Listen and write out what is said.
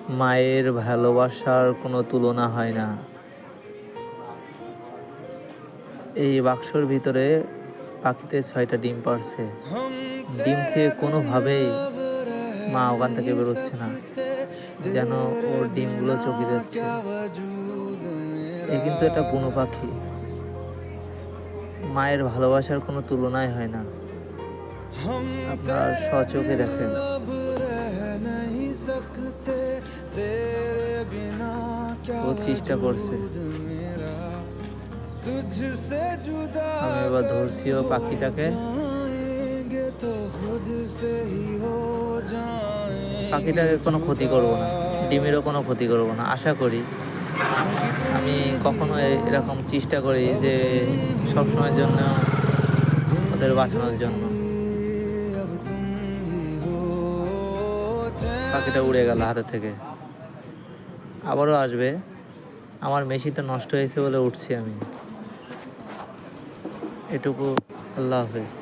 মায়ের ভালোবাসার কোনো তুলনা হয় না। এই বাক্সর ভিতরে পাখিতে ৬টা ডিম পাড়ছে। ডিম খেয়ে কোনোভাবেই মা ওখান থেকে বেরোচ্ছে না, যেন ওর ডিমগুলো চুকি যাচ্ছে। কিন্তু এটা বুনো পাখি, মায়ের ভালোবাসার কোনো তুলনাই হয় না। আপনার স্বচোখে দেখেন। ও চেষ্টা করছে। আমি এবার ধরছিও পাখিটাকে। পাখিটাকে কোনো ক্ষতি করব না, ডিমেরও কোনো ক্ষতি করব না, আশা করি। আমি কখনো এরকম চেষ্টা করি যে সবসময়ের জন্য ওদের বাঁচানোর জন্য। পাখিটা উড়ে গেল হাতে থেকে। আবারও আসবে। আমার মেশিনটা নষ্ট হয়েছে বলে উঠছি আমি। এটুকু। আল্লাহ হাফেজ।